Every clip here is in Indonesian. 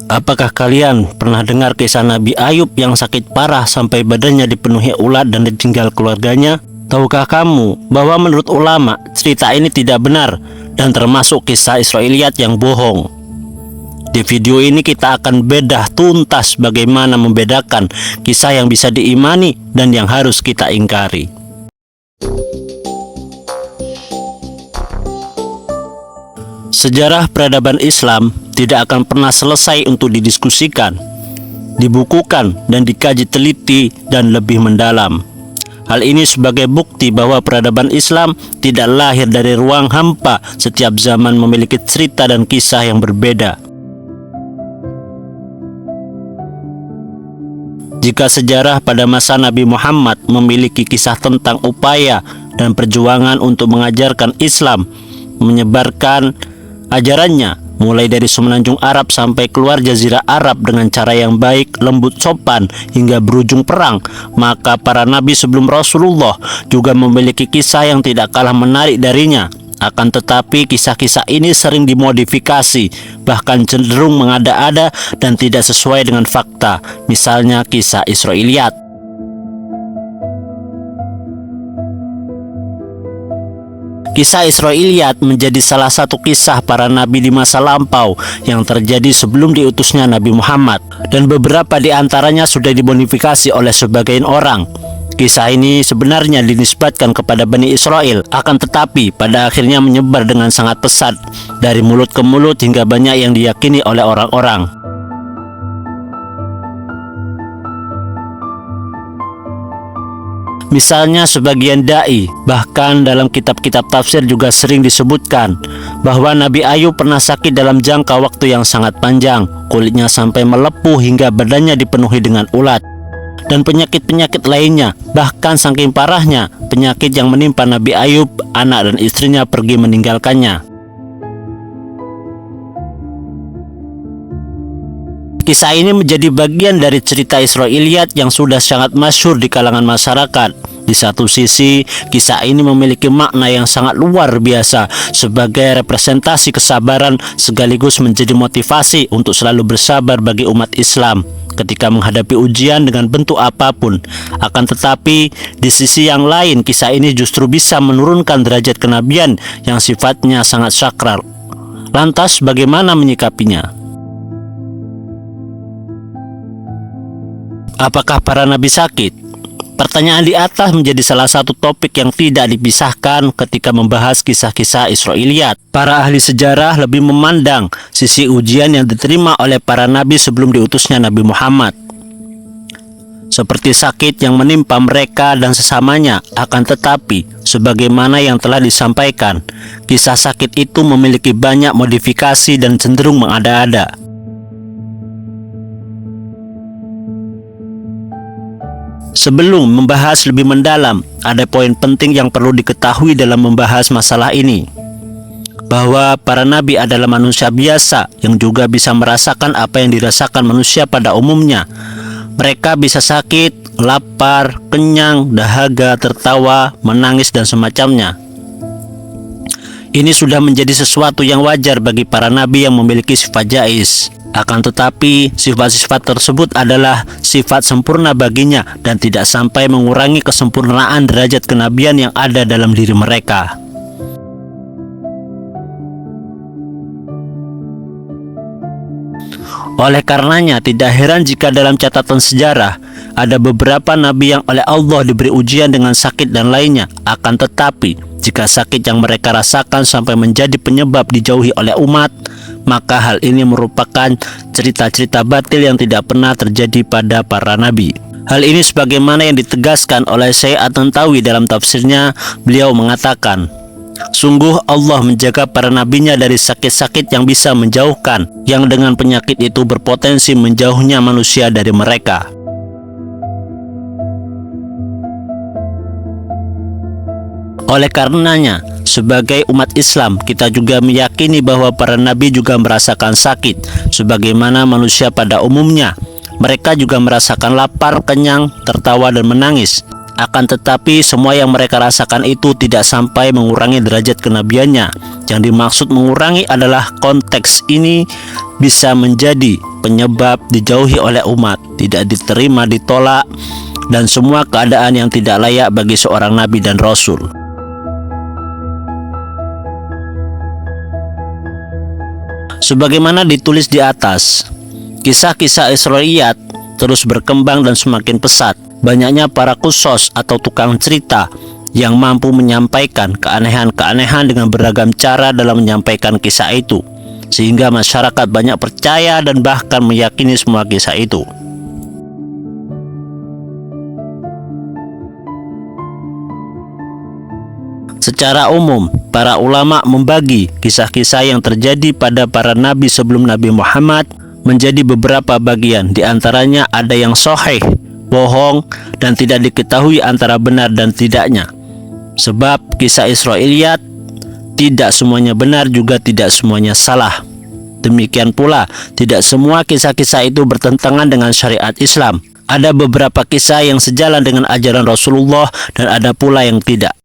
Apakah kalian pernah dengar kisah Nabi Ayub yang sakit parah sampai badannya dipenuhi ulat dan ditinggal keluarganya? Tahukah kamu bahwa menurut ulama cerita ini tidak benar dan termasuk kisah Israiliyat yang bohong? Di video ini kita akan bedah tuntas bagaimana membedakan kisah yang bisa diimani dan yang harus kita ingkari. Sejarah peradaban Islam tidak akan pernah selesai untuk didiskusikan, dibukukan, dan dikaji teliti dan lebih mendalam. Hal ini sebagai bukti bahwa peradaban Islam tidak lahir dari ruang hampa. Setiap zaman memiliki cerita dan kisah yang berbeda. Jika sejarah pada masa Nabi Muhammad memiliki kisah tentang upaya dan perjuangan untuk mengajarkan Islam, menyebarkan ajarannya mulai dari semenanjung Arab sampai keluar jazirah Arab dengan cara yang baik, lembut, sopan hingga berujung perang, maka para nabi sebelum Rasulullah juga memiliki kisah yang tidak kalah menarik darinya. Akan tetapi kisah-kisah ini sering dimodifikasi, bahkan cenderung mengada-ada dan tidak sesuai dengan fakta. Misalnya kisah Israiliyat. Kisah Israiliyat menjadi salah satu kisah para nabi di masa lampau yang terjadi sebelum diutusnya Nabi Muhammad, dan beberapa di antaranya sudah dimodifikasi oleh sebagian orang. Kisah ini sebenarnya dinisbatkan kepada Bani Israel, akan tetapi pada akhirnya menyebar dengan sangat pesat dari mulut ke mulut hingga banyak yang diyakini oleh orang-orang. Misalnya sebagian dai, bahkan dalam kitab-kitab tafsir juga sering disebutkan bahwa Nabi Ayub pernah sakit dalam jangka waktu yang sangat panjang, kulitnya sampai melepuh hingga badannya dipenuhi dengan ulat, dan penyakit-penyakit lainnya. Bahkan saking parahnya penyakit yang menimpa Nabi Ayub, anak dan istrinya pergi meninggalkannya. Kisah ini menjadi bagian dari cerita Israiliyat yang sudah sangat masyhur di kalangan masyarakat. Di satu sisi, kisah ini memiliki makna yang sangat luar biasa sebagai representasi kesabaran sekaligus menjadi motivasi untuk selalu bersabar bagi umat Islam ketika menghadapi ujian dengan bentuk apapun. Akan tetapi, di sisi yang lain, kisah ini justru bisa menurunkan derajat kenabian yang sifatnya sangat sakral. Lantas, bagaimana menyikapinya? Apakah para nabi sakit? Pertanyaan di atas menjadi salah satu topik yang tidak dipisahkan ketika membahas kisah-kisah Israiliyat. Para ahli sejarah lebih memandang sisi ujian yang diterima oleh para nabi sebelum diutusnya Nabi Muhammad, seperti sakit yang menimpa mereka dan sesamanya. Akan tetapi, sebagaimana yang telah disampaikan, kisah sakit itu memiliki banyak modifikasi dan cenderung mengada-ada. Sebelum membahas lebih mendalam, ada poin penting yang perlu diketahui dalam membahas masalah ini, bahwa para nabi adalah manusia biasa yang juga bisa merasakan apa yang dirasakan manusia pada umumnya. Mereka bisa sakit, lapar, kenyang, dahaga, tertawa, menangis, dan semacamnya. Ini sudah menjadi sesuatu yang wajar bagi para nabi yang memiliki sifat jais. Akan tetapi, sifat-sifat tersebut adalah sifat sempurna baginya dan tidak sampai mengurangi kesempurnaan derajat kenabian yang ada dalam diri mereka. Oleh karenanya, tidak heran jika dalam catatan sejarah ada beberapa nabi yang oleh Allah diberi ujian dengan sakit dan lainnya. Akan tetapi, jika sakit yang mereka rasakan sampai menjadi penyebab dijauhi oleh umat, maka hal ini merupakan cerita-cerita batil yang tidak pernah terjadi pada para nabi. Hal ini sebagaimana yang ditegaskan oleh Syekh At-Tantawi dalam tafsirnya. Beliau mengatakan, sungguh Allah menjaga para nabinya dari sakit-sakit yang bisa menjauhkan, yang dengan penyakit itu berpotensi menjauhnya manusia dari mereka. Oleh karenanya, sebagai umat Islam, kita juga meyakini bahwa para nabi juga merasakan sakit, sebagaimana manusia pada umumnya. Mereka juga merasakan lapar, kenyang, tertawa, dan menangis. Akan tetapi semua yang mereka rasakan itu tidak sampai mengurangi derajat kenabiannya. Yang dimaksud mengurangi adalah konteks ini bisa menjadi penyebab dijauhi oleh umat, tidak diterima, ditolak, dan semua keadaan yang tidak layak bagi seorang nabi dan rasul. Sebagaimana ditulis di atas, kisah-kisah Israiliyat terus berkembang dan semakin pesat. Banyaknya para kusos atau tukang cerita yang mampu menyampaikan keanehan-keanehan dengan beragam cara dalam menyampaikan kisah itu, sehingga masyarakat banyak percaya dan bahkan meyakini semua kisah itu. Secara umum, para ulama membagi kisah-kisah yang terjadi pada para nabi sebelum Nabi Muhammad menjadi beberapa bagian. Di antaranya ada yang sahih, bohong, dan tidak diketahui antara benar dan tidaknya. Sebab kisah Israiliyat tidak semuanya benar, juga tidak semuanya salah. Demikian pula, tidak semua kisah-kisah itu bertentangan dengan syariat Islam. Ada beberapa kisah yang sejalan dengan ajaran Rasulullah dan ada pula yang tidak.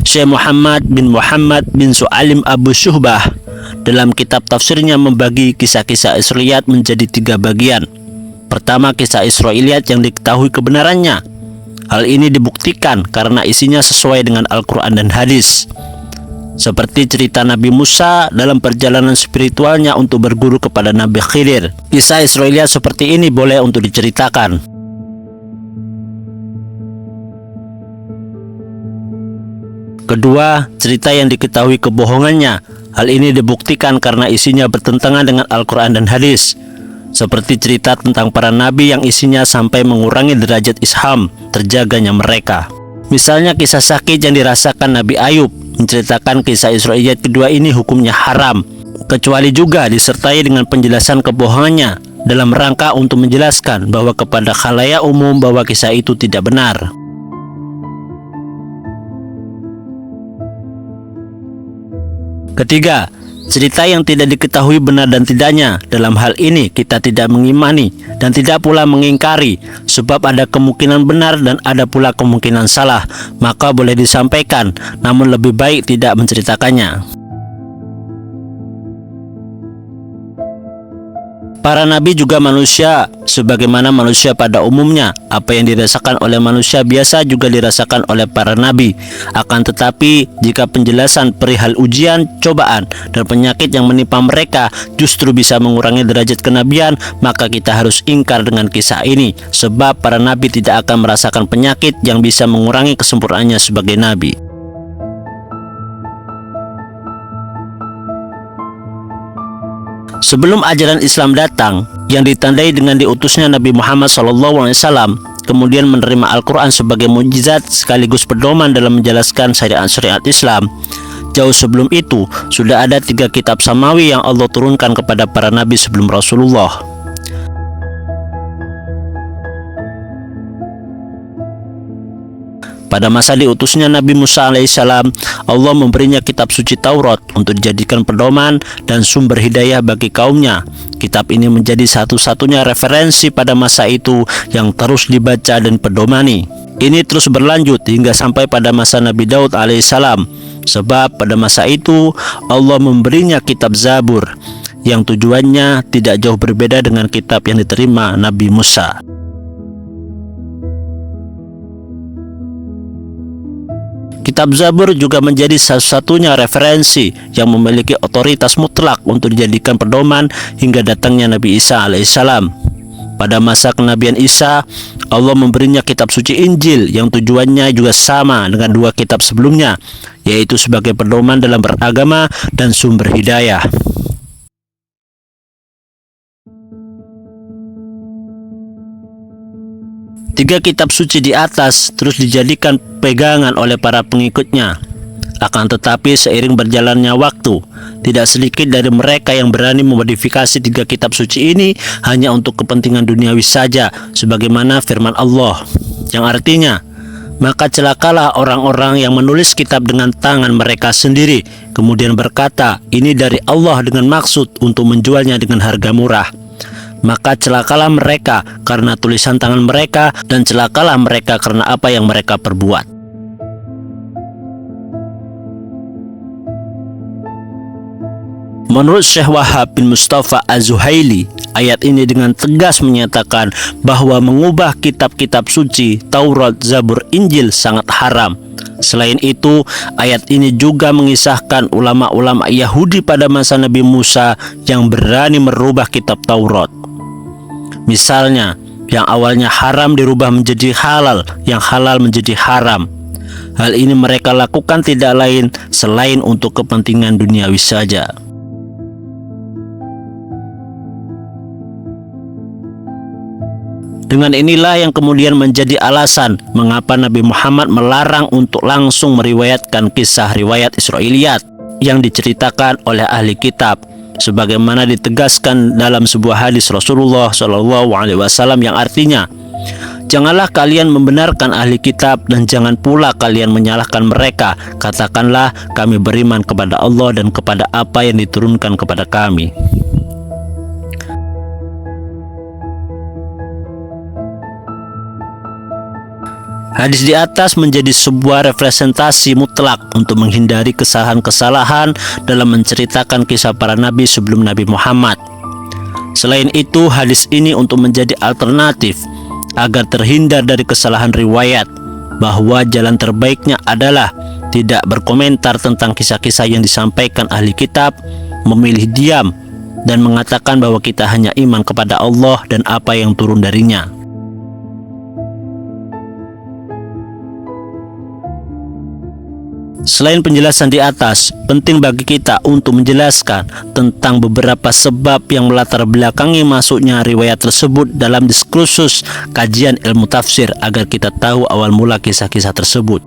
Syekh Muhammad bin Su'alim Abu Syuhbah dalam kitab tafsirnya membagi kisah-kisah Israiliyat menjadi 3 bagian. Pertama, kisah Israiliyat yang diketahui kebenarannya. Hal ini dibuktikan karena isinya sesuai dengan Al-Quran dan hadis. Seperti cerita Nabi Musa dalam perjalanan spiritualnya untuk berguru kepada Nabi Khidir. Kisah Israiliyat seperti ini boleh untuk diceritakan. Kedua, cerita yang diketahui kebohongannya. Hal ini dibuktikan karena isinya bertentangan dengan Al-Quran dan hadis. Seperti cerita tentang para nabi yang isinya sampai mengurangi derajat isham, terjaganya mereka. Misalnya kisah sakit yang dirasakan Nabi Ayub. Menceritakan kisah Israiliyat kedua ini hukumnya haram, kecuali juga disertai dengan penjelasan kebohongannya dalam rangka untuk menjelaskan bahwa kepada khalayak umum bahwa kisah itu tidak benar. Ketiga, cerita yang tidak diketahui benar dan tidaknya. Dalam hal ini kita tidak mengimani dan tidak pula mengingkari, sebab ada kemungkinan benar dan ada pula kemungkinan salah. Maka boleh disampaikan, namun lebih baik tidak menceritakannya. Para nabi juga manusia, sebagaimana manusia pada umumnya. Apa yang dirasakan oleh manusia biasa juga dirasakan oleh para nabi. Akan tetapi, jika penjelasan perihal ujian, cobaan, dan penyakit yang menimpa mereka justru bisa mengurangi derajat kenabian, maka kita harus ingkar dengan kisah ini. Sebab para nabi tidak akan merasakan penyakit yang bisa mengurangi kesempurnaannya sebagai nabi. Sebelum ajaran Islam datang, yang ditandai dengan diutusnya Nabi Muhammad SAW, kemudian menerima Al-Quran sebagai mukjizat sekaligus pedoman dalam menjelaskan syariat-syariat Islam. Jauh sebelum itu, sudah ada 3 kitab samawi yang Allah turunkan kepada para nabi sebelum Rasulullah. Pada masa diutusnya Nabi Musa alaihissalam, Allah memberinya kitab suci Taurat untuk dijadikan pedoman dan sumber hidayah bagi kaumnya. Kitab ini menjadi satu-satunya referensi pada masa itu yang terus dibaca dan pedomani. Ini terus berlanjut hingga sampai pada masa Nabi Daud alaihissalam. Sebab pada masa itu Allah memberinya kitab Zabur yang tujuannya tidak jauh berbeda dengan kitab yang diterima Nabi Musa. Kitab Zabur juga menjadi satu-satunya referensi yang memiliki otoritas mutlak untuk dijadikan pedoman hingga datangnya Nabi Isa alaihissalam. Pada masa kenabian Isa, Allah memberinya kitab suci Injil yang tujuannya juga sama dengan 2 kitab sebelumnya, yaitu sebagai pedoman dalam beragama dan sumber hidayah. Tiga kitab suci di atas terus dijadikan pegangan oleh para pengikutnya. Akan tetapi seiring berjalannya waktu, tidak sedikit dari mereka yang berani memodifikasi 3 kitab suci ini hanya untuk kepentingan duniawi saja, sebagaimana firman Allah, yang artinya, maka celakalah orang-orang yang menulis kitab dengan tangan mereka sendiri, kemudian berkata, ini dari Allah dengan maksud untuk menjualnya dengan harga murah. maka celakalah mereka karena tulisan tangan mereka, dan celakalah mereka karena apa yang mereka perbuat. Menurut Syekh Wahab bin Mustafa Az-Zuhaili, ayat ini dengan tegas menyatakan bahwa mengubah kitab-kitab suci Taurat, Zabur, Injil sangat haram. Selain itu, ayat ini juga mengisahkan ulama-ulama Yahudi pada masa Nabi Musa yang berani merubah kitab Taurat. Misalnya, yang awalnya haram dirubah menjadi halal, yang halal menjadi haram. Hal ini mereka lakukan tidak lain selain untuk kepentingan duniawi saja. Dengan inilah yang kemudian menjadi alasan mengapa Nabi Muhammad melarang untuk langsung meriwayatkan kisah riwayat Israiliyat yang diceritakan oleh ahli kitab, sebagaimana ditegaskan dalam sebuah hadis Rasulullah SAW yang artinya, janganlah kalian membenarkan ahli kitab dan jangan pula kalian menyalahkan mereka. Katakanlah, kami beriman kepada Allah dan kepada apa yang diturunkan kepada kami. Hadis di atas menjadi sebuah representasi mutlak untuk menghindari kesalahan-kesalahan dalam menceritakan kisah para nabi sebelum Nabi Muhammad. Selain itu, hadis ini untuk menjadi alternatif agar terhindar dari kesalahan riwayat, bahwa jalan terbaiknya adalah tidak berkomentar tentang kisah-kisah yang disampaikan ahli kitab, memilih diam, dan mengatakan bahwa kita hanya iman kepada Allah dan apa yang turun darinya. Selain penjelasan di atas, penting bagi kita untuk menjelaskan tentang beberapa sebab yang melatar belakangi masuknya riwayat tersebut dalam diskursus kajian ilmu tafsir agar kita tahu awal mula kisah-kisah tersebut.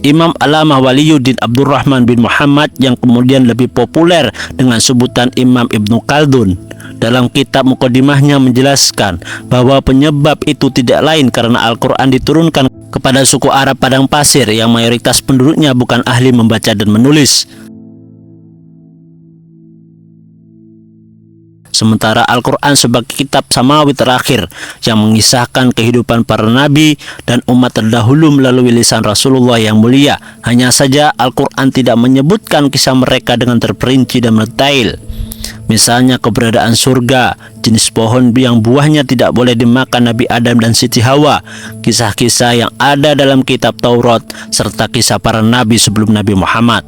Imam Alamah Waliyuddin Abdurrahman bin Muhammad yang kemudian lebih populer dengan sebutan Imam Ibnu Khaldun, dalam kitab Muqaddimahnya menjelaskan bahwa penyebab itu tidak lain karena Al-Quran diturunkan kepada suku Arab padang pasir yang mayoritas penduduknya bukan ahli membaca dan menulis. Sementara Al-Quran sebagai kitab samawi terakhir yang mengisahkan kehidupan para nabi dan umat terdahulu melalui lisan Rasulullah yang mulia. Hanya saja Al-Quran tidak menyebutkan kisah mereka dengan terperinci dan mendetail. Misalnya keberadaan surga, jenis pohon yang buahnya tidak boleh dimakan Nabi Adam dan Siti Hawa, kisah-kisah yang ada dalam kitab Taurat, serta kisah para nabi sebelum Nabi Muhammad.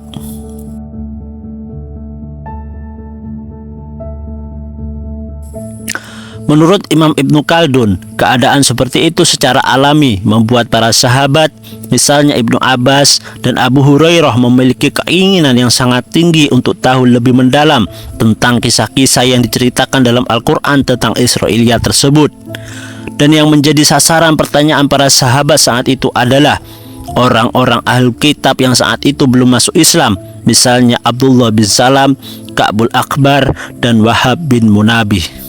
Menurut Imam Ibnu Khaldun, keadaan seperti itu secara alami membuat para sahabat, misalnya Ibnu Abbas dan Abu Hurairah, memiliki keinginan yang sangat tinggi untuk tahu lebih mendalam tentang kisah-kisah yang diceritakan dalam Al-Quran tentang Israiliyat tersebut. Dan yang menjadi sasaran pertanyaan para sahabat saat itu adalah orang-orang ahli kitab yang saat itu belum masuk Islam, misalnya Abdullah bin Salam, Ka'bul Akbar, dan Wahab bin Munabih.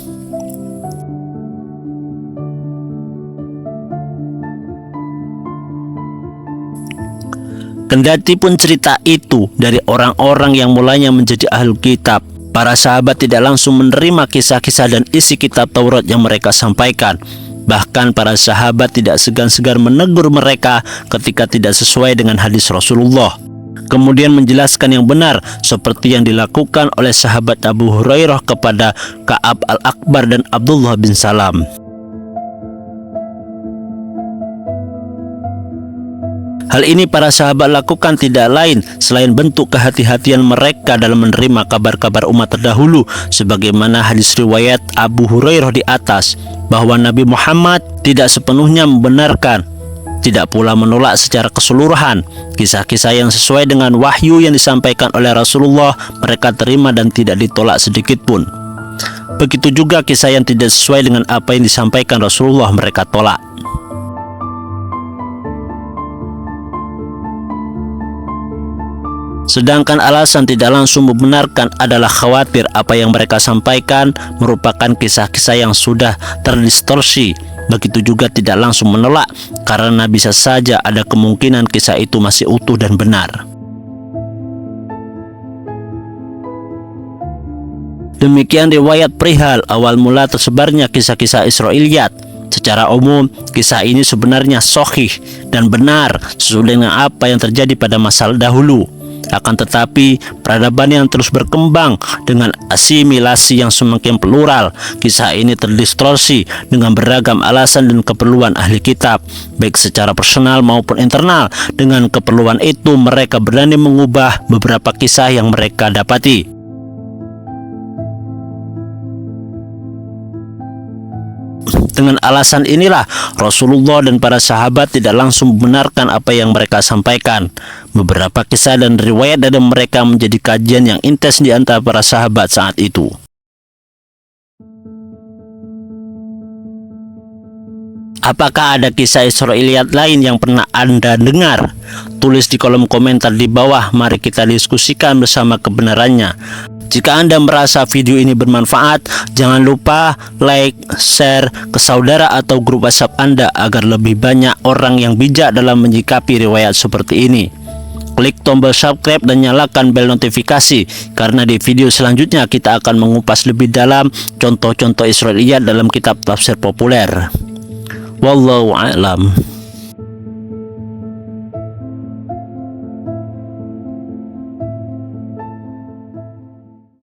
Kendati pun cerita itu dari orang-orang yang mulanya menjadi ahli kitab, para sahabat tidak langsung menerima kisah-kisah dan isi kitab Taurat yang mereka sampaikan. Bahkan para sahabat tidak segan-segan menegur mereka ketika tidak sesuai dengan hadis Rasulullah, kemudian menjelaskan yang benar, seperti yang dilakukan oleh sahabat Abu Hurairah kepada Ka'ab al-Akbar dan Abdullah bin Salam. Hal ini para sahabat lakukan tidak lain selain bentuk kehati-hatian mereka dalam menerima kabar-kabar umat terdahulu, sebagaimana hadis riwayat Abu Hurairah di atas, bahwa Nabi Muhammad tidak sepenuhnya membenarkan, tidak pula menolak secara keseluruhan kisah-kisah yang sesuai dengan wahyu yang disampaikan oleh Rasulullah. Mereka terima dan tidak ditolak sedikit pun. Begitu juga kisah yang tidak sesuai dengan apa yang disampaikan Rasulullah, mereka tolak. Sedangkan alasan tidak langsung membenarkan adalah khawatir apa yang mereka sampaikan merupakan kisah-kisah yang sudah terdistorsi. Begitu juga tidak langsung menolak, karena bisa saja ada kemungkinan kisah itu masih utuh dan benar. Demikian riwayat perihal awal mula tersebarnya kisah-kisah Israiliyat. Secara umum, kisah ini sebenarnya sahih dan benar sesuai dengan apa yang terjadi pada masa dahulu. Akan tetapi, peradaban yang terus berkembang dengan asimilasi yang semakin plural, kisah ini terdistorsi dengan beragam alasan dan keperluan ahli kitab, baik secara personal maupun internal. Dengan keperluan itu, mereka berani mengubah beberapa kisah yang mereka dapati. Dengan alasan inilah Rasulullah dan para sahabat tidak langsung membenarkan apa yang mereka sampaikan. Beberapa kisah dan riwayat dari mereka menjadi kajian yang intens di antara para sahabat saat itu. Apakah ada kisah Israiliyat lain yang pernah Anda dengar? Tulis di kolom komentar di bawah, mari kita diskusikan bersama kebenarannya. Jika Anda merasa video ini bermanfaat, jangan lupa like, share ke saudara atau grup WhatsApp Anda agar lebih banyak orang yang bijak dalam menyikapi riwayat seperti ini. Klik tombol subscribe dan nyalakan bel notifikasi, karena di video selanjutnya kita akan mengupas lebih dalam contoh-contoh Israiliyat dalam kitab tafsir populer. Wallahu a'lam.